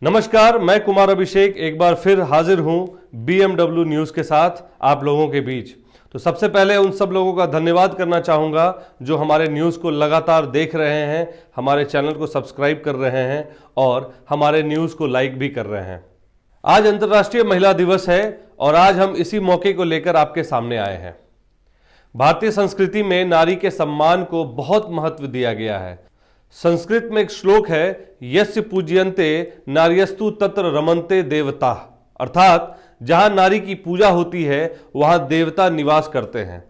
नमस्कार, मैं कुमार अभिषेक एक बार फिर हाजिर हूं BMW न्यूज़ के साथ आप लोगों के बीच। तो सबसे पहले उन सब लोगों का धन्यवाद करना चाहूँगा जो हमारे न्यूज़ को लगातार देख रहे हैं, हमारे चैनल को सब्सक्राइब कर रहे हैं और हमारे न्यूज़ को लाइक भी कर रहे हैं। आज अंतर्राष्ट्रीय महिला दिवस है और आज हम इसी मौके को लेकर आपके सामने आए हैं। भारतीय संस्कृति में नारी के सम्मान को बहुत महत्व दिया गया है। संस्कृत में एक श्लोक है, यस्य पूज्यन्ते नार्यस्तु तत्र रमन्ते देवता, अर्थात जहां नारी की पूजा होती है वहां देवता निवास करते हैं।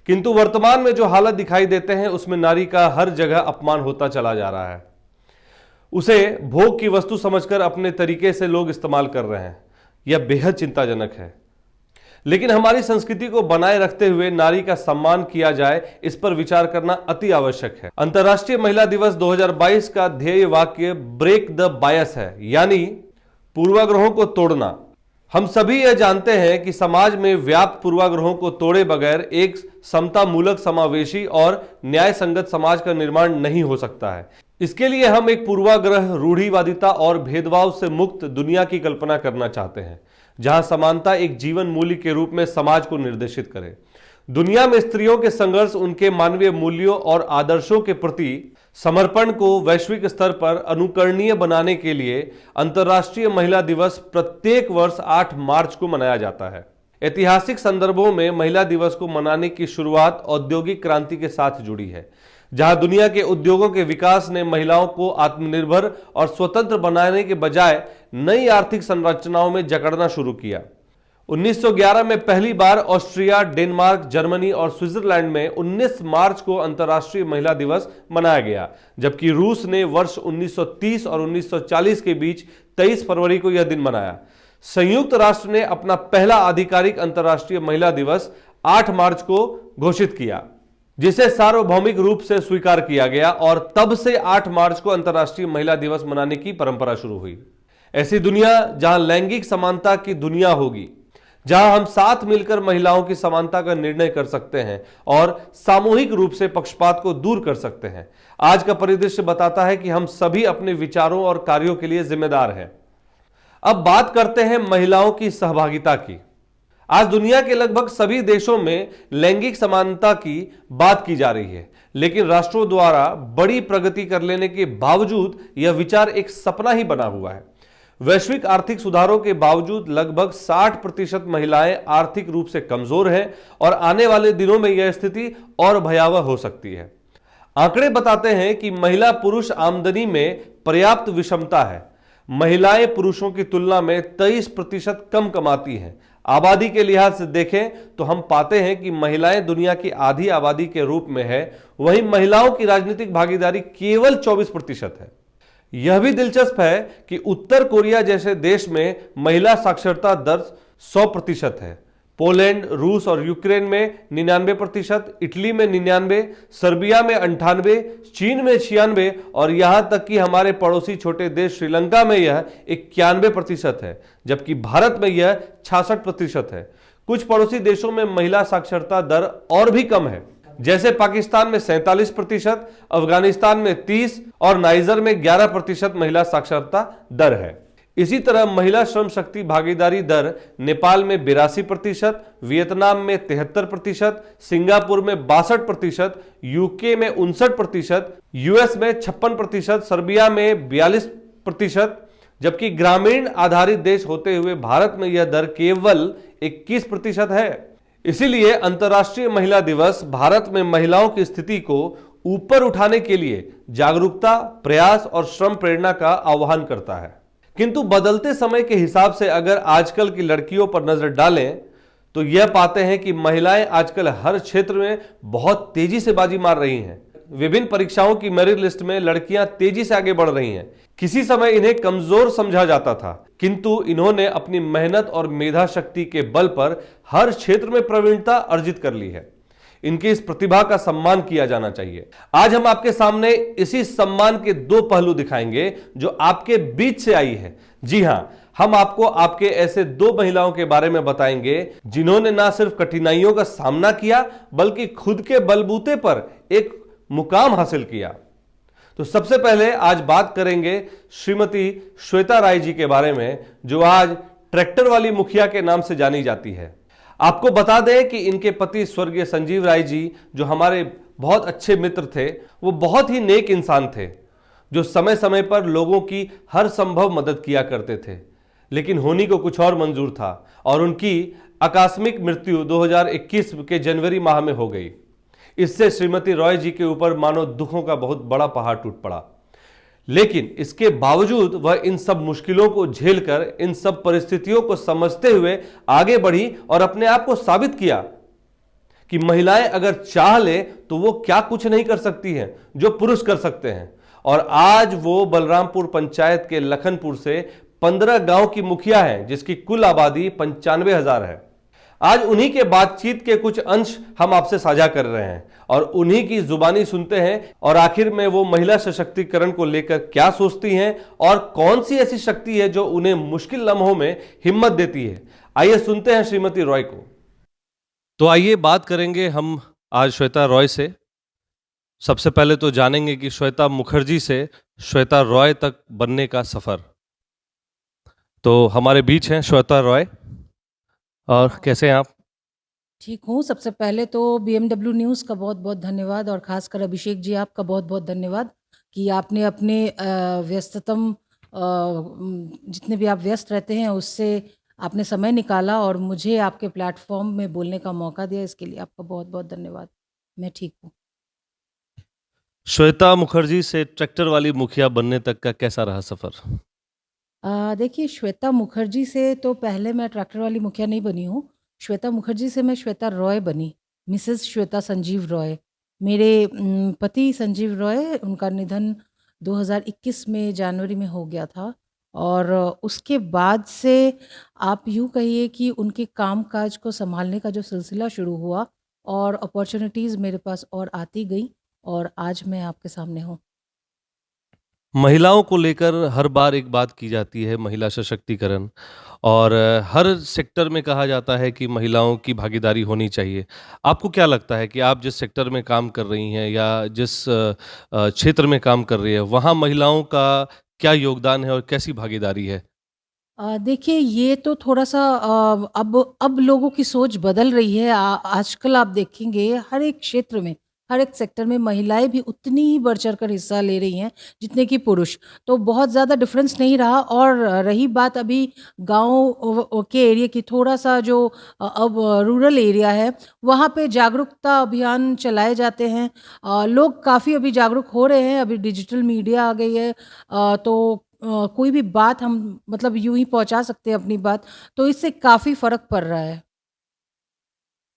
किंतु वर्तमान में जो हालत दिखाई देते हैं उसमें नारी का हर जगह अपमान होता चला जा रहा है। उसे भोग की वस्तु समझकर अपने तरीके से लोग इस्तेमाल कर रहे हैं। यह बेहद चिंताजनक है। लेकिन हमारी संस्कृति को बनाए रखते हुए नारी का सम्मान किया जाए, इस पर विचार करना अति आवश्यक है। अंतर्राष्ट्रीय महिला दिवस 2022 का ध्येय वाक्य ब्रेक द बायस है, यानी पूर्वाग्रहों को तोड़ना। हम सभी यह जानते हैं कि समाज में व्याप्त पूर्वाग्रहों को तोड़े बगैर एक समता मूलक, समावेशी और न्याय संगत समाज का निर्माण नहीं हो सकता है। इसके लिए हम एक पूर्वाग्रह, रूढ़िवादिता और भेदभाव से मुक्त दुनिया की कल्पना करना चाहते हैं, जहां समानता एक जीवन मूल्य के रूप में समाज को निर्देशित करे। दुनिया में स्त्रियों के संघर्ष, उनके मानवीय मूल्यों और आदर्शों के प्रति समर्पण को वैश्विक स्तर पर अनुकरणीय बनाने के लिए अंतर्राष्ट्रीय महिला दिवस प्रत्येक वर्ष 8 मार्च को मनाया जाता है। ऐतिहासिक संदर्भों में महिला दिवस को मनाने की शुरुआत औद्योगिक क्रांति के साथ जुड़ी है, जहां दुनिया के उद्योगों के विकास ने महिलाओं को आत्मनिर्भर और स्वतंत्र बनाने के बजाय नई आर्थिक संरचनाओं में जकड़ना शुरू किया। 1911 में पहली बार ऑस्ट्रिया, डेनमार्क, जर्मनी और स्विट्जरलैंड में 19 मार्च को अंतर्राष्ट्रीय महिला दिवस मनाया गया, जबकि रूस ने वर्ष 1930 और 1940 के बीच 23 फरवरी को यह दिन मनाया। संयुक्त राष्ट्र ने अपना पहला आधिकारिक अंतर्राष्ट्रीय महिला दिवस 8 मार्च को घोषित किया, जिसे सार्वभौमिक रूप से स्वीकार किया गया और तब से 8 मार्च को अंतर्राष्ट्रीय महिला दिवस मनाने की परंपरा शुरू हुई। ऐसी दुनिया जहां लैंगिक समानता की दुनिया होगी, जहां हम साथ मिलकर महिलाओं की समानता का निर्णय कर सकते हैं और सामूहिक रूप से पक्षपात को दूर कर सकते हैं। आज का परिदृश्य बताता है कि हम सभी अपने विचारों और कार्यों के लिए जिम्मेदार हैं। अब बात करते हैं महिलाओं की सहभागिता की। आज दुनिया के लगभग सभी देशों में लैंगिक समानता की बात की जा रही है, लेकिन राष्ट्रों द्वारा बड़ी प्रगति कर लेने के बावजूद यह विचार एक सपना ही बना हुआ है। वैश्विक आर्थिक सुधारों के बावजूद लगभग 60% महिलाएं आर्थिक रूप से कमजोर हैं और आने वाले दिनों में यह स्थिति और भयावह हो सकती है। आंकड़े बताते हैं कि महिला पुरुष आमदनी में पर्याप्त विषमता है। महिलाएं पुरुषों की तुलना में 23% कम कमाती हैं। आबादी के लिहाज से देखें तो हम पाते हैं कि महिलाएं दुनिया की आधी आबादी के रूप में है, वहीं महिलाओं की राजनीतिक भागीदारी केवल 24% है। यह भी दिलचस्प है कि उत्तर कोरिया जैसे देश में महिला साक्षरता दर 100% है। पोलैंड, रूस और यूक्रेन में 99%, इटली में 99%, सर्बिया में 98%, चीन में 96% और यहां तक कि हमारे पड़ोसी छोटे देश श्रीलंका में यह 91% है, जबकि भारत में यह 66% है। कुछ पड़ोसी देशों में महिला साक्षरता दर और भी कम है, जैसे पाकिस्तान में 47%, अफगानिस्तान में 30% और नाइजर में 11% महिला साक्षरता दर है। इसी तरह महिला श्रम शक्ति भागीदारी दर नेपाल में 82%, वियतनाम में 73%, सिंगापुर में 62%, यूके में 59%, यूएस में 56%, सर्बिया में 42%, जबकि ग्रामीण आधारित देश होते हुए भारत में यह दर केवल 21% है। इसीलिए अंतर्राष्ट्रीय महिला दिवस भारत में महिलाओं की स्थिति को ऊपर उठाने के लिए जागरूकता, प्रयास और श्रम प्रेरणा का आह्वान करता है। किंतु बदलते समय के हिसाब से अगर आजकल की लड़कियों पर नजर डालें तो यह पाते हैं कि महिलाएं आजकल हर क्षेत्र में बहुत तेजी से बाजी मार रही हैं। विभिन्न परीक्षाओं की मेरिट लिस्ट में लड़कियां तेजी से आगे बढ़ रही हैं। किसी समय इन्हें कमजोर समझा जाता था, किंतु इन्होंने अपनी मेहनत और मेधा शक्ति के बल पर हर क्षेत्र में प्रवीणता अर्जित कर ली है। इनकी इस प्रतिभा का सम्मान किया जाना चाहिए। आज हम आपके सामने इसी सम्मान के 2 पहलू दिखाएंगे जो आपके बीच से आई है। जी हां, हम आपको आपके ऐसे 2 महिलाओं के बारे में बताएंगे जिन्होंने ना सिर्फ कठिनाइयों का सामना किया बल्कि खुद के बलबूते पर एक मुकाम हासिल किया। तो सबसे पहले आज बात करेंगे श्रीमती श्वेता राय जी के बारे में, जो आज ट्रैक्टर वाली मुखिया के नाम से जानी जाती है। आपको बता दें कि इनके पति स्वर्गीय संजीव राय जी, जो हमारे बहुत अच्छे मित्र थे, वो बहुत ही नेक इंसान थे, जो समय समय पर लोगों की हर संभव मदद किया करते थे। लेकिन होनी को कुछ और मंजूर था और उनकी आकस्मिक मृत्यु 2021 के जनवरी माह में हो गई। इससे श्रीमती रॉय जी के ऊपर मानो दुखों का बहुत बड़ा पहाड़ टूट पड़ा। लेकिन इसके बावजूद वह इन सब मुश्किलों को झेलकर, इन सब परिस्थितियों को समझते हुए आगे बढ़ी और अपने आप को साबित किया कि महिलाएं अगर चाह ले तो वो क्या कुछ नहीं कर सकती हैं जो पुरुष कर सकते हैं। और आज वो बलरामपुर पंचायत के लखनपुर से 15 गांव की मुखिया हैं, जिसकी कुल आबादी 95,000 है। आज उन्हीं के बातचीत के कुछ अंश हम आपसे साझा कर रहे हैं और उन्हीं की जुबानी सुनते हैं और आखिर में वो महिला सशक्तिकरण को लेकर क्या सोचती हैं और कौन सी ऐसी शक्ति है जो उन्हें मुश्किल लम्हों में हिम्मत देती है। आइए सुनते हैं श्रीमती रॉय को। तो आइए बात करेंगे हम आज श्वेता रॉय से। सबसे पहले तो जानेंगे कि श्वेता मुखर्जी से श्वेता रॉय तक बनने का सफर। तो हमारे बीच हैं श्वेता रॉय। और कैसे हैं आप? ठीक हूँ। सबसे पहले तो BMW न्यूज़ का बहुत बहुत धन्यवाद और ख़ासकर अभिषेक जी आपका बहुत बहुत धन्यवाद कि आपने अपने व्यस्ततम जितने भी आप व्यस्त रहते हैं उससे आपने समय निकाला और मुझे आपके प्लेटफॉर्म में बोलने का मौका दिया। इसके लिए आपका बहुत बहुत धन्यवाद। मैं ठीक हूँ। श्वेता मुखर्जी से ट्रैक्टर वाली मुखिया बनने तक का कैसा रहा सफर? देखिए, श्वेता मुखर्जी से तो पहले मैं ट्रैक्टर वाली मुखिया नहीं बनी हूँ। श्वेता मुखर्जी से मैं श्वेता रॉय बनी, मिसेस श्वेता संजीव रॉय। मेरे पति संजीव रॉय, उनका निधन 2021 में जनवरी में हो गया था और उसके बाद से आप यूँ कहिए कि उनके काम-काज को सँभालने का जो सिलसिला शुरू हुआ और अपॉर्च्युनिटीज़ मेरे पास और आती गई और आज मैं आपके सामने हूँ। महिलाओं को लेकर हर बार एक बात की जाती है, महिला सशक्तिकरण, और हर सेक्टर में कहा जाता है कि महिलाओं की भागीदारी होनी चाहिए। आपको क्या लगता है कि आप जिस सेक्टर में काम कर रही हैं या जिस क्षेत्र में काम कर रही हैं, वहाँ महिलाओं का क्या योगदान है और कैसी भागीदारी है? देखिए, ये तो थोड़ा-सा अब लोगों की सोच बदल रही है। आजकल आप देखेंगे हर एक क्षेत्र में, हर एक सेक्टर में महिलाएँ भी उतनी ही बढ़-चढ़ कर हिस्सा ले रही हैं जितने कि पुरुष। तो बहुत ज़्यादा डिफ़रेंस नहीं रहा और रही बात अभी गाँव के एरिया की, थोड़ा-सा जो अब रूरल एरिया है, वहाँ पे जागरूकता अभियान चलाए जाते हैं। लोग काफ़ी अभी जागरूक हो रहे हैं, अभी डिजिटल मीडिया आ गई है। तो कोई भी बात हम मतलब यूँ ही पहुँचा सकते हैं अपनी बात, तो इससे काफ़ी फ़र्क पड़ रहा है।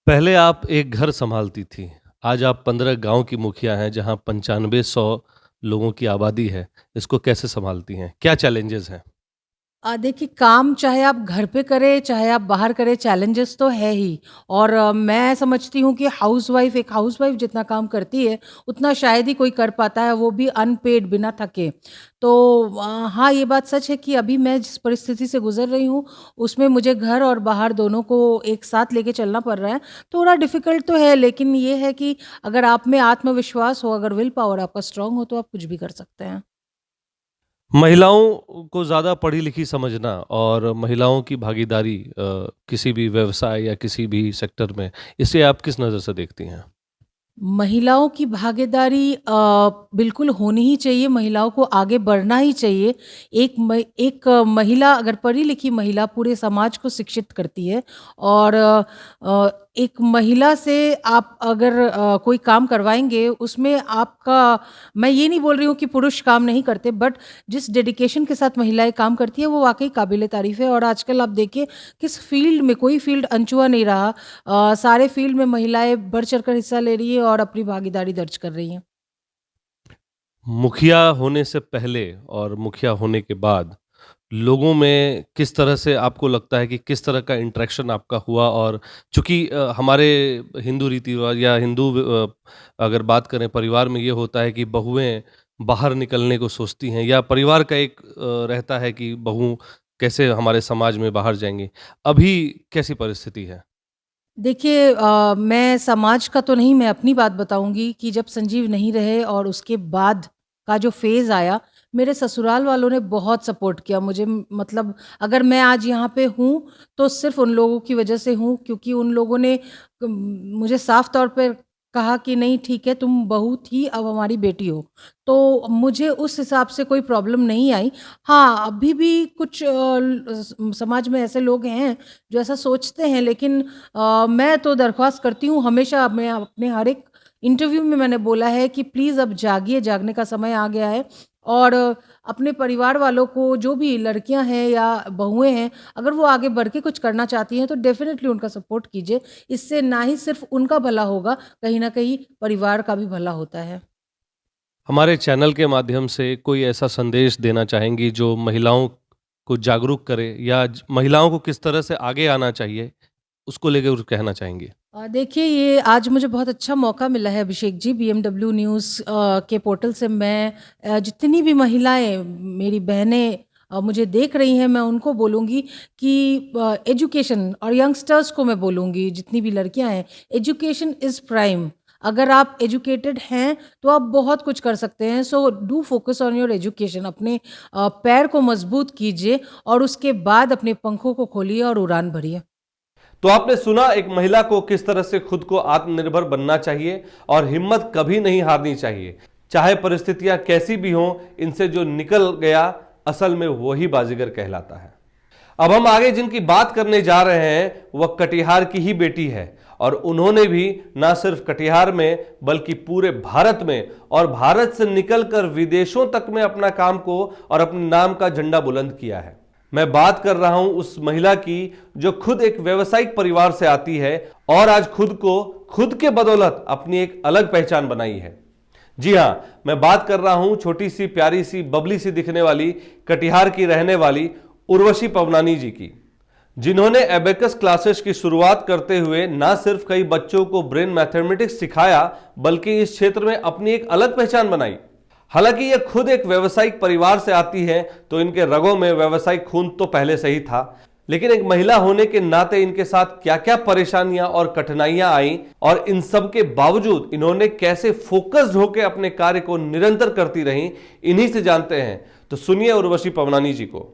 पहले आप एक घर सँभालती थीं, आज आप 15 गाँव की मुखिया हैं, जहाँ 9500 लोगों की आबादी है। इसको कैसे सँभालती हैं? क्या चैलेंजेज़ हैं? देखिए, काम चाहे आप घर पे करें, चाहे आप बाहर करें, चैलेंजेस तो है ही। और मैं समझती हूँ कि एक हाउसवाइफ़ जितना काम करती है, उतना शायद ही कोई कर पाता है, वो भी अनपेड, बिना थके। तो हाँ, ये बात सच है कि अभी मैं जिस परिस्थिति से गुज़र रही हूँ, उसमें मुझे घर और बाहर दोनों को एक साथ लेके चलना पड़ रहा है। थोड़ा डिफ़िकल्ट तो है, लेकिन ये है कि अगर आप में आत्मविश्वास हो, अगर विल पावर आपका स्ट्रॉन्ग हो, तो आप कुछ भी कर सकते हैं। महिलाओं को ज़्यादा पढ़ी-लिखी समझना और महिलाओं की भागीदारी किसी भी व्यवसाय या किसी भी सेक्टर में, इसे आप किस नज़र से देखती हैं? महिलाओं की भागीदारी बिल्कुल होनी ही चाहिए, महिलाओं को आगे बढ़ना ही चाहिए। एक महिला, अगर पढ़ी-लिखी महिला पूरे समाज को शिक्षित करती है और एक महिला से आप अगर कोई काम करवाएँगे, उसमें आपका, मैं ये नहीं बोल रही हूँ कि पुरुष काम नहीं करते, बट जिस डेडिकेशन के साथ महिलाएँ काम करती हैं, वो वाक़ई काबिल-ए-तारीफ़ है। और आजकल आप देखिए, किस फ़ील्ड में कोई फ़ील्ड अनछुआ नहीं रहा। सारे फ़ील्ड में महिलाएँ बढ़-चढ़ कर हिस्सा ले रही हैं और अपनी भागीदारी दर्ज कर रही हैं। मुखिया होने से पहले और मुखिया होने के बाद लोगों में किस तरह से आपको लगता है कि किस तरह का इंटरेक्शन आपका हुआ? और चूँकि हमारे हिंदू रीति-रिवाज या अगर बात करें परिवार में, ये होता है कि बहुएँ बाहर निकलने को सोचती हैं या परिवार का एक रहता है कि बहू कैसे हमारे समाज में बाहर जाएँगी। अभी कैसी परिस्थिति है? देखिए, मैं समाज का तो नहीं, मैं अपनी बात बताऊँगी कि जब संजीव नहीं रहे और उसके बाद का जो फेज़ आया, मेरे ससुराल वालों ने बहुत सपोर्ट किया मुझे। मतलब अगर मैं आज यहाँ पे हूँ, तो सिर्फ़ उन लोगों की वजह से हूँ, क्योंकि उन लोगों ने मुझे साफ़ तौर पे कहा कि नहीं ठीक है, तुम बहू थी, अब हमारी बेटी हो। तो मुझे उस हिसाब से कोई प्रॉब्लम नहीं आई। हाँ, अभी भी कुछ समाज में ऐसे लोग हैं जो ऐसा सोचते हैं, लेकिन मैं तो दरख्वास्त करती हूँ हमेशा। मैं अपने हर एक इंटरव्यू में मैंने बोला है कि प्लीज़ अब जागिए, जागने का समय आ गया है। और अपने परिवार वालों को, जो भी लड़कियां हैं या बहुएं हैं, अगर वो आगे बढ़ के कुछ करना चाहती हैं तो डेफिनेटली उनका सपोर्ट कीजिए। इससे ना ही सिर्फ उनका भला होगा, कहीं ना कहीं परिवार का भी भला होता है। हमारे चैनल के माध्यम से कोई ऐसा संदेश देना चाहेंगी जो महिलाओं को जागरूक करे या महिलाओं को किस तरह से आगे आना चाहिए, उसको लेकर कुछ कहना चाहेंगी? देखिए, ये आज मुझे बहुत अच्छा मौका मिला है अभिषेक जी, बीएमडब्ल्यू न्यूज़ के पोर्टल से मैं जितनी भी महिलाएं, मेरी बहनें मुझे देख रही हैं, मैं उनको बोलूँगी कि एजुकेशन, और यंगस्टर्स को मैं बोलूँगी, जितनी भी लड़कियां हैं, एजुकेशन इज़ प्राइम। अगर आप एजुकेटेड हैं तो आप बहुत कुछ कर सकते हैं। So do focus on your education. अपने पैर को मजबूत कीजिए और उसके बाद अपने पंखों को खोलिए और उड़ान भरिए। तो आपने सुना एक महिला को किस तरह से खुद को आत्मनिर्भर बनना चाहिए और हिम्मत कभी नहीं हारनी चाहिए। चाहे परिस्थितियां कैसी भी हों, इनसे जो निकल गया असल में वही बाजीगर कहलाता है। अब हम आगे जिनकी बात करने जा रहे हैं वह कटिहार की ही बेटी है, और उन्होंने भी ना सिर्फ कटिहार में बल्कि पूरे भारत में और भारत से निकलकर विदेशों तक में अपना काम को और अपने नाम का झंडा बुलंद किया है। मैं बात कर रहा हूं उस महिला की जो खुद एक व्यावसायिक परिवार से आती है और आज खुद को खुद के बदौलत अपनी एक अलग पहचान बनाई है। जी हां, मैं बात कर रहा हूं छोटी सी प्यारी सी बबली सी दिखने वाली कटिहार की रहने वाली उर्वशी पवनानी जी की, जिन्होंने एबेकस क्लासेस की शुरुआत करते हुए ना सिर्फ कई बच्चों को ब्रेन मैथमेटिक्स सिखाया बल्कि इस क्षेत्र में अपनी एक अलग पहचान बनाई। हालांकि ये खुद एक व्यावसायिक परिवार से आती है तो इनके रगों में व्यावसायिक खून तो पहले से ही था, लेकिन एक महिला होने के नाते इनके साथ क्या क्या परेशानियां और कठिनाइयां आई और इन सब के बावजूद इन्होंने कैसे फोकस्ड होकर अपने कार्य को निरंतर करती रही, इन्हीं से जानते हैं। तो सुनिए उर्वशी पवनानी जी को।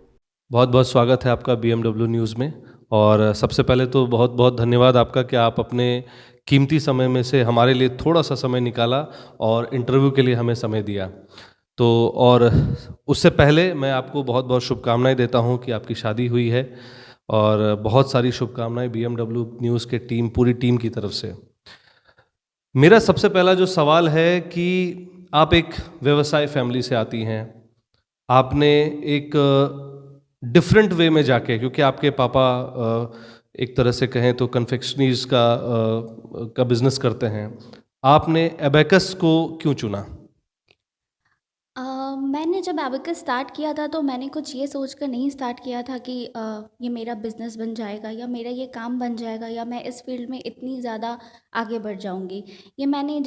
बहुत बहुत स्वागत है आपका बीएमडब्ल्यू न्यूज़ में। और सबसे पहले तो बहुत बहुत धन्यवाद आपका कि आप अपने कीमती समय में से हमारे लिए थोड़ा सा समय निकाला और इंटरव्यू के लिए हमें समय दिया। तो और उससे पहले मैं आपको बहुत बहुत शुभकामनाएं देता हूं कि आपकी शादी हुई है, और बहुत सारी शुभकामनाएं बीएमडब्ल्यू न्यूज़ के पूरी टीम की तरफ से। मेरा सबसे पहला जो सवाल है कि आप एक व्यवसाय फैमिली से आती हैं, आपने एक डिफरेंट वे में जाके, क्योंकि आपके पापा एक तरह से कहें तो कन्फेक्शनरीज का बिजनेस करते हैं, आपने एबेकस को क्यों चुना? मैंने जब एबेकस स्टार्ट किया था तो मैंने कुछ ये सोचकर नहीं स्टार्ट किया था कि ये मेरा बिज़नेस बन जाएगा या मेरा ये काम बन जाएगा या मैं इस फील्ड में इतनी ज़्यादा आगे बढ़ जाऊंगी। ये मैंने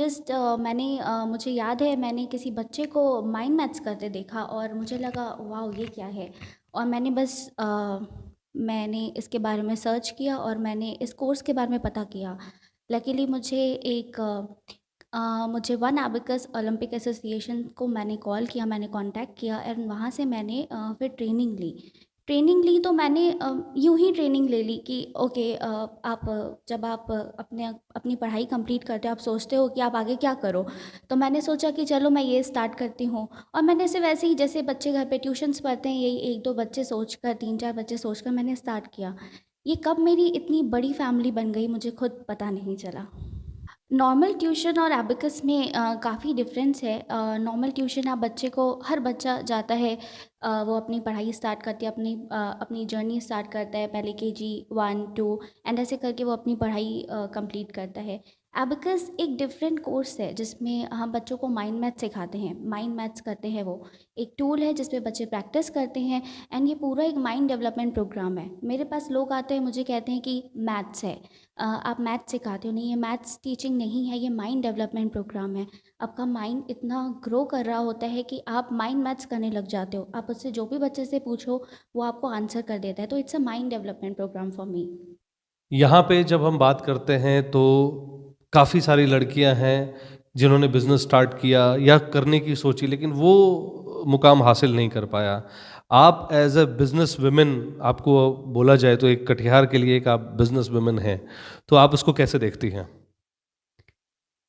मुझे याद है मैंने किसी बच्चे को माइंड मैथ्स करते देखा और मुझे लगा वाह ये क्या है। और मैंने इसके बारे में सर्च किया और मैंने इस कोर्स के बारे में पता किया। लकीली मुझे वन एबेकस ओलंपिक एसोसिएशन को मैंने कॉल किया, मैंने कांटेक्ट किया एंड वहाँ से मैंने फिर ट्रेनिंग ली। तो मैंने यूं ही ट्रेनिंग ले ली कि ओके, जब आप अपनी पढ़ाई कंप्लीट करते हो आप सोचते हो कि आप आगे क्या करो। तो मैंने सोचा कि चलो मैं ये स्टार्ट करती हूँ। और मैंने सिर्फ वैसे ही जैसे बच्चे घर पे ट्यूशन्स पढ़ते हैं, यही 1-2 बच्चे सोचकर, 3-4 बच्चे सोचकर मैंने स्टार्ट किया। ये कब मेरी इतनी बड़ी फैमिली बन गई मुझे खुद पता नहीं चला। नॉर्मल ट्यूशन और एबेकस में काफ़ी डिफरेंस है। नॉर्मल ट्यूशन आप बच्चे को, हर बच्चा जाता है, वो अपनी पढ़ाई स्टार्ट करती है, अपनी जर्नी स्टार्ट करता है, पहले केजी 1 2 एंड ऐसे करके वो अपनी पढ़ाई कंप्लीट करता है। एबेकस एक डिफरेंट कोर्स है जिसमें हम बच्चों को माइंड मैथ्स सिखाते हैं, माइंड मैथ्स करते हैं। वो एक टूल है जिसपे बच्चे प्रैक्टिस करते हैं एंड ये पूरा एक माइंड डेवलपमेंट प्रोग्राम है। मेरे पास लोग आते हैं, मुझे कहते हैं कि मैथ्स है, आप मैथ्स सिखाते हो। नहीं, ये मैथ्स टीचिंग नहीं है, ये माइंड डेवलपमेंट प्रोग्राम है। आपका माइंड इतना ग्रो कर रहा होता है कि आप माइंड मैथ्स करने लग जाते हो। आप उससे जो भी बच्चे से पूछो वो आपको आंसर कर देता है। तो it's a mind development program for me. यहाँ पे जब हम बात करते हैं तो काफ़ी सारी लड़कियां हैं जिन्होंने बिजनेस स्टार्ट किया या करने की सोची लेकिन वो मुकाम हासिल नहीं कर पाया। आप एज अ बिजनेस वुमेन, आपको बोला जाए तो एक कटिहार के लिए एक आप बिजनेस वुमेन हैं, तो आप उसको कैसे देखती हैं?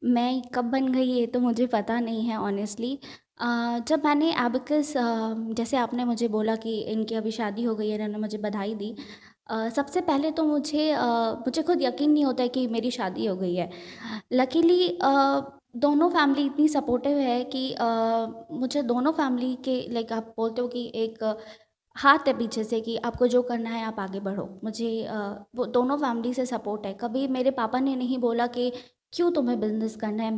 मैं कब बन गई ये तो मुझे पता नहीं है ऑनेस्टली। जब मैंने एबाकस, जैसे आपने मुझे बोला कि इनकी अभी शादी हो गई है, इन्होंने मुझे बधाई दी। सबसे पहले तो मुझे खुद यकीन नहीं होता है कि मेरी शादी हो गई है। लकीली दोनों फैमिली इतनी सपोर्टिव है कि मुझे दोनों फैमिली के लाइक आप बोलते हो कि एक हाथ है पीछे से कि आपको जो करना है आप आगे बढ़ो। मुझे वो दोनों फैमिली से सपोर्ट है। कभी मेरे पापा ने नहीं बोला कि क्यों तुम्हें बिज़नेस करना है।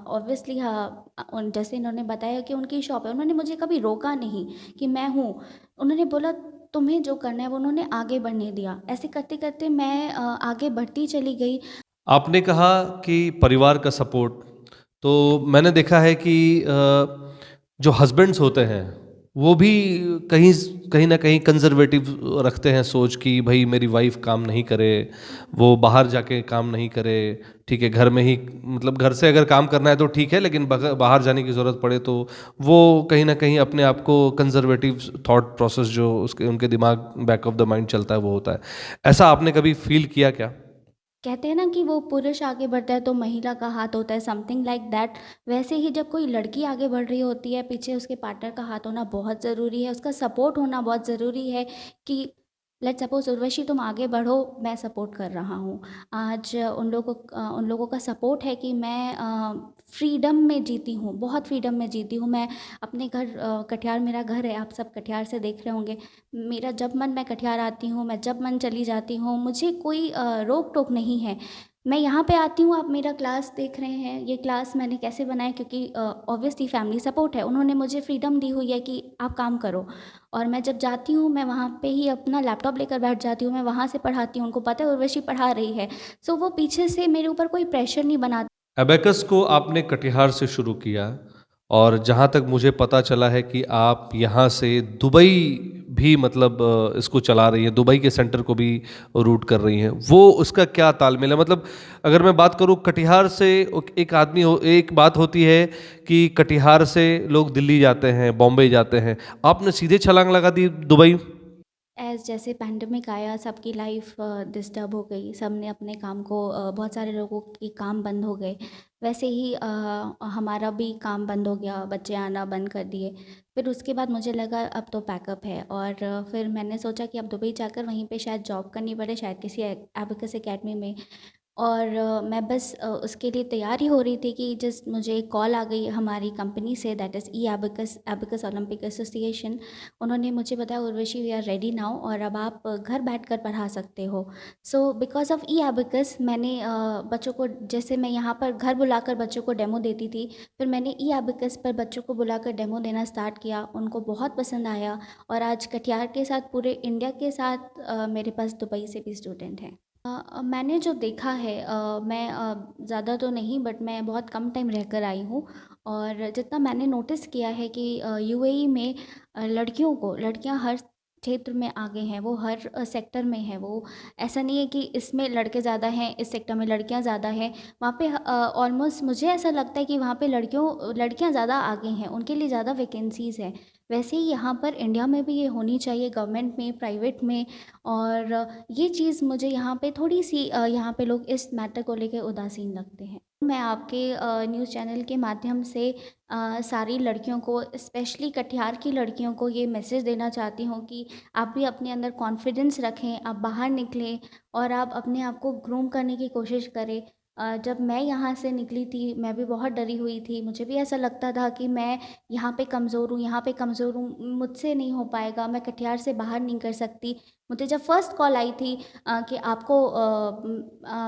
ऑब्वियसली हाँ, जैसे इन्होंने बताया कि उनकी शॉप है, उन्होंने मुझे कभी रोका नहीं कि मैं हूँ। उन्होंने बोला तुम्हें जो करना है, वो उन्होंने आगे बढ़ने दिया। ऐसे करते-करते मैं आगे बढ़ती चली गई। आपने कहा कि परिवार का सपोर्ट, तो मैंने देखा है कि जो हस्बैंड्स होते हैं वो भी कहीं कहीं ना कहीं कंजर्वेटिव रखते हैं सोच कि भाई मेरी वाइफ काम नहीं करे, वो बाहर जाके काम नहीं करे, ठीक है घर में ही, मतलब घर से अगर काम करना है तो ठीक है लेकिन बाहर जाने की ज़रूरत पड़े तो वो कहीं ना कहीं अपने आप को कंजर्वेटिव थॉट प्रोसेस जो उसके उनके दिमाग बैक ऑफ द माइंड चलता है वो होता है। ऐसा आपने कभी फील किया क्या? कहते हैं ना कि वो पुरुष आगे बढ़ता है तो महिला का हाथ होता है, समथिंग लाइक दैट। वैसे ही जब कोई लड़की आगे बढ़ रही होती है, पीछे उसके पार्टनर का हाथ होना बहुत ज़रूरी है, उसका सपोर्ट होना बहुत ज़रूरी है कि लेट्स सपोज उर्वशी तुम आगे बढ़ो, मैं सपोर्ट कर रहा हूँ। आज उन लोगों का सपोर्ट है कि मैं फ्रीडम में जीती हूँ, बहुत फ्रीडम में जीती हूँ। मैं अपने घर, कटिहार मेरा घर है, आप सब कटिहार से देख रहे होंगे। मेरा जब मन मैं कटिहार आती हूँ, मैं जब मन चली जाती हूँ, मुझे कोई रोक टोक नहीं है। मैं यहाँ पे आती हूँ, आप मेरा क्लास देख रहे हैं, ये क्लास मैंने कैसे बनाया क्योंकि ऑब्वियसली फैमिली सपोर्ट है। उन्होंने मुझे फ्रीडम दी हुई है कि आप काम करो, और मैं जब जाती हूँ मैं वहाँ पे ही अपना लैपटॉप लेकर बैठ जाती हूँ, मैं वहाँ से पढ़ाती हूँ। उनको पता है उर्वशी पढ़ा रही है, सो वो पीछे से मेरे ऊपर कोई प्रेशर नहीं बनाते। अबेकस को आपने कटिहार से शुरू किया और जहाँ तक मुझे पता चला है कि आप यहाँ से दुबई भी, मतलब इसको चला रही हैं, दुबई के सेंटर को भी रूट कर रही हैं। वो उसका क्या तालमेल है? मतलब अगर मैं बात करूँ कटिहार से, एक बात होती है कि कटिहार से लोग दिल्ली जाते हैं, बॉम्बे जाते हैं, आपने सीधे छलांग लगा दी दुबई। जैसे पैंडमिक आया, सबकी लाइफ डिस्टर्ब हो गई, सबने अपने काम को बहुत सारे लोगों के काम बंद हो गए। वैसे ही हमारा भी काम बंद हो गया, बच्चे आना बंद कर दिए। फिर उसके बाद मुझे लगा अब तो पैकअप है, और फिर मैंने सोचा कि अब दुबई जाकर वहीं पे शायद जॉब करनी पड़े, शायद किसी एबेकस एकेडमी में। और मैं बस उसके लिए तैयार ही हो रही थी कि जस्ट मुझे एक कॉल आ गई हमारी कंपनी से, that is E abacus, abacus Olympic association. उन्होंने मुझे बताया Urvashi we are ready now, और अब आप घर बैठकर पढ़ा सकते हो। So because of E abacus मैंने बच्चों को, जैसे मैं यहाँ पर घर बुलाकर बच्चों को डेमो देती थी, फिर मैंने ई एबेकस पर बच्चों को बुलाकर डेमो देना स्टार्ट किया। उनको बहुत पसंद आया, और आज कटिहार के साथ पूरे इंडिया के साथ मेरे पास दुबई से भी स्टूडेंट हैं। मैंने जो देखा है, मैं ज़्यादा तो नहीं बट मैं बहुत कम टाइम रहकर आई हूँ, और जितना मैंने नोटिस किया है कि यूएई में लड़कियां हर क्षेत्र में आगे हैं, वो हर सेक्टर में है। वो ऐसा नहीं है कि इसमें लड़के ज़्यादा हैं, इस सेक्टर में लड़कियां ज़्यादा हैं। वहाँ पे ऑलमोस्ट मुझे ऐसा लगता है कि वहाँ पे लड़कियां ज़्यादा आगे हैं, उनके लिए ज़्यादा वैकेंसीज़ हैं। वैसे ही यहाँ पर इंडिया में भी ये होनी चाहिए, गवर्नमेंट में, प्राइवेट में। और ये चीज़ मुझे यहाँ पे थोड़ी सी यहाँ पे लोग इस मैटर को लेके उदासीन लगते हैं। मैं आपके न्यूज़ चैनल के माध्यम से सारी लड़कियों को, स्पेशली कटिहार की लड़कियों को ये मैसेज देना चाहती हूँ कि आप भी अपने अंदर कॉन्फिडेंस रखें, आप बाहर निकलें और आप अपने आप को ग्रूम करने की कोशिश करें। जब मैं यहाँ से निकली थी मैं भी बहुत डरी हुई थी, मुझे भी ऐसा लगता था कि मैं यहाँ पे कमज़ोर हूँ, यहाँ पे कमज़ोर हूँ, मुझसे नहीं हो पाएगा, मैं कटिहार से बाहर नहीं कर सकती। मुझे जब फर्स्ट कॉल आई थी कि आपको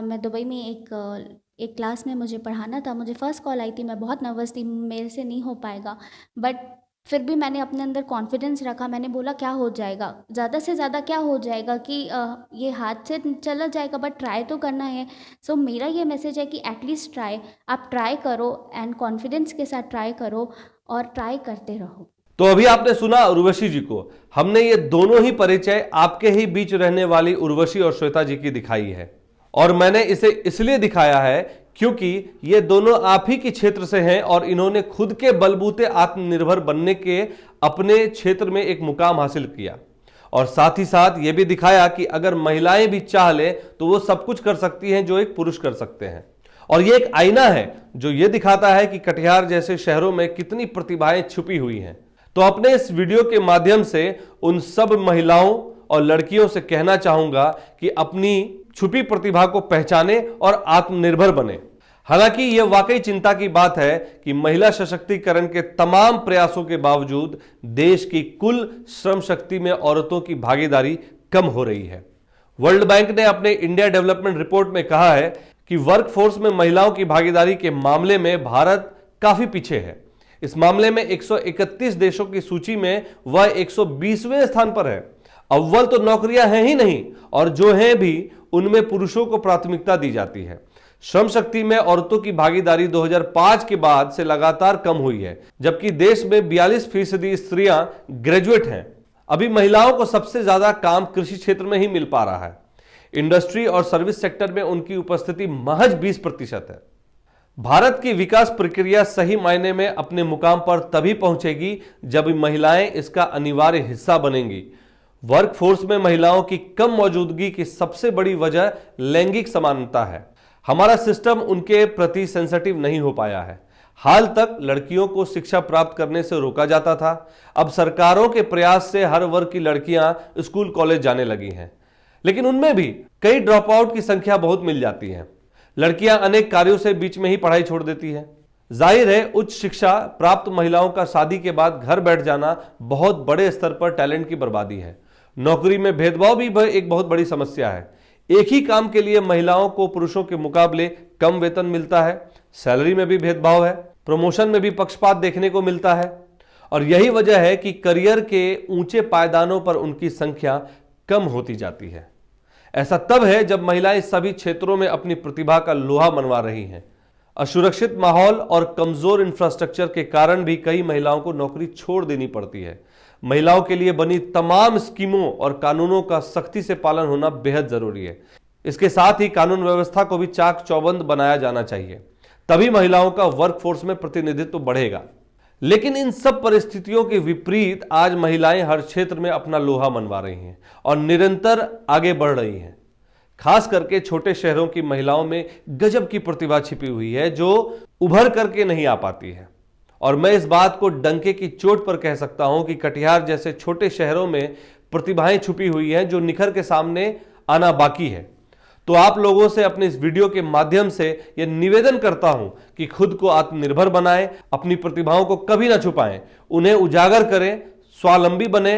मैं दुबई में एक क्लास में मुझे पढ़ाना था, मुझे फ़र्स्ट कॉल आई थी, मैं बहुत नर्वस थी, मेरे से नहीं हो पाएगा। बट फिर भी मैंने अपने अंदर कॉन्फिडेंस रखा, मैंने बोला क्या हो जाएगा, ज़्यादा से ज़्यादा क्या हो जाएगा कि ये हाथ से चला जाएगा, बट ट्राई तो करना है। सो मेरा ये मैसेज है कि एटलीस्ट ट्राई, आप ट्राई करो एंड कॉन्फिडेंस के साथ ट्राई करो और ट्राई करते रहो। तो अभी आपने सुना उर्वशी जी को। हमने ये दोनों ही परिचय आपके ही बीच रहने वाली उर्वशी और श्वेता जी की दिखाई है, और मैंने इसे इसलिए दिखाया है क्योंकि ये दोनों आप ही के क्षेत्र से हैं और इन्होंने खुद के बलबूते आत्मनिर्भर बनने के अपने क्षेत्र में एक मुकाम हासिल किया और साथ ही साथ ये भी दिखाया कि अगर महिलाएं भी चाह ले तो वो सब कुछ कर सकती हैं जो एक पुरुष कर सकते हैं। और ये एक आईना है जो ये दिखाता है कि कटिहार जैसे शहरों में कितनी प्रतिभाएं छुपी हुई हैं। तो अपने इस वीडियो के माध्यम से उन सब महिलाओं और लड़कियों से कहना चाहूंगा कि अपनी छुपी प्रतिभा को पहचाने और आत्मनिर्भर बने। हालांकि यह वाकई चिंता की बात है कि महिला सशक्तिकरण के तमाम प्रयासों के बावजूद देश की कुल श्रम शक्ति में औरतों की भागीदारी कम हो रही है। वर्ल्ड बैंक ने अपने इंडिया डेवलपमेंट रिपोर्ट में कहा है कि वर्कफोर्स में महिलाओं की भागीदारी के मामले में भारत काफी पीछे है। इस मामले में 131 देशों की सूची में वह 120वें स्थान पर है। अव्वल तो नौकरियां हैं ही नहीं और जो हैं भी उनमें पुरुषों को प्राथमिकता दी जाती है। श्रम शक्ति में औरतों की भागीदारी 2005 के बाद से लगातार कम हुई है, जबकि देश में 42% स्त्रियां ग्रेजुएट हैं। अभी महिलाओं को सबसे ज्यादा काम कृषि क्षेत्र में ही मिल पा रहा है। इंडस्ट्री और सर्विस सेक्टर में उनकी उपस्थिति महज 20% है। भारत की विकास प्रक्रिया सही मायने में अपने मुकाम पर तभी पहुंचेगी जब महिलाएं इसका अनिवार्य हिस्सा बनेंगी। वर्कफोर्स में महिलाओं की कम मौजूदगी की सबसे बड़ी वजह लैंगिक समानता है। हमारा सिस्टम उनके प्रति सेंसिटिव नहीं हो पाया है। हाल तक लड़कियों को शिक्षा प्राप्त करने से रोका जाता था। अब सरकारों के प्रयास से हर वर्ग की लड़कियां स्कूल कॉलेज जाने लगी हैं, लेकिन उनमें भी कई ड्रॉप आउट की संख्या बहुत मिल जाती है। लड़कियां अनेक कार्यों से बीच में ही पढ़ाई छोड़ देती हैं। जाहिर है उच्च शिक्षा प्राप्त महिलाओं का शादी के बाद घर बैठ जाना बहुत बड़े स्तर पर टैलेंट की बर्बादी है। नौकरी में भेदभाव भी एक बहुत बड़ी समस्या है। एक ही काम के लिए महिलाओं को पुरुषों के मुकाबले कम वेतन मिलता है। सैलरी में भी भेदभाव है। प्रमोशन में भी पक्षपात देखने को मिलता है और यही वजह है कि करियर के ऊंचे पायदानों पर उनकी संख्या कम होती जाती है। ऐसा तब है जब महिलाएं सभी क्षेत्रों में अपनी प्रतिभा का लोहा मनवा रही हैं। असुरक्षित माहौल और कमजोर इंफ्रास्ट्रक्चर के कारण भी कई महिलाओं को नौकरी छोड़ देनी पड़ती है। महिलाओं के लिए बनी तमाम स्कीमों और कानूनों का सख्ती से पालन होना बेहद जरूरी है। इसके साथ ही कानून व्यवस्था को भी चाक चौबंद बनाया जाना चाहिए, तभी महिलाओं का वर्कफोर्स में प्रतिनिधित्व बढ़ेगा। लेकिन इन सब परिस्थितियों के विपरीत आज महिलाएं हर क्षेत्र में अपना लोहा मनवा रही हैं और निरंतर आगे बढ़ रही हैं। खास करके छोटे शहरों की महिलाओं में गजब की प्रतिभा छिपी हुई है जो उभर करके नहीं आ पाती है। और मैं इस बात को डंके की चोट पर कह सकता हूं कि कटिहार जैसे छोटे शहरों में प्रतिभाएं छुपी हुई हैं जो निखर के सामने आना बाकी है। तो आप लोगों से अपने इस वीडियो के माध्यम से यह निवेदन करता हूं कि खुद को आत्मनिर्भर बनाएं, अपनी प्रतिभाओं को कभी ना छुपाएं, उन्हें उजागर करें, स्वावलंबी बने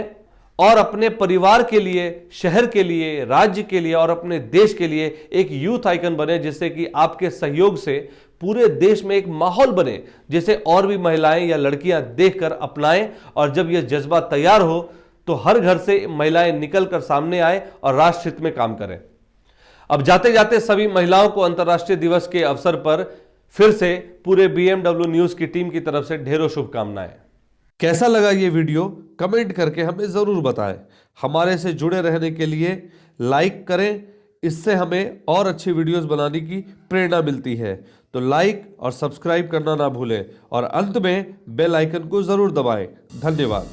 और अपने परिवार के लिए, शहर के लिए, राज्य के लिए और अपने देश के लिए एक यूथ आइकन बने, जिससे कि आपके सहयोग से पूरे देश में एक माहौल बने जिसे और भी महिलाएं या लड़कियां देखकर अपनाएं। और जब यह जज्बा तैयार हो तो हर घर से महिलाएं निकलकर सामने आए और राष्ट्र हित में काम करें। अब जाते जाते सभी महिलाओं को अंतर्राष्ट्रीय दिवस के अवसर पर फिर से पूरे BMW न्यूज की टीम की तरफ से ढेरों शुभकामनाएं। कैसा लगा ये वीडियो कमेंट करके हमें जरूर बताएं। हमारे से जुड़े रहने के लिए लाइक करें, इससे हमें और अच्छी वीडियोस बनाने की प्रेरणा मिलती है। तो लाइक और सब्सक्राइब करना ना भूलें और अंत में बेल आइकन को जरूर दबाएं। धन्यवाद।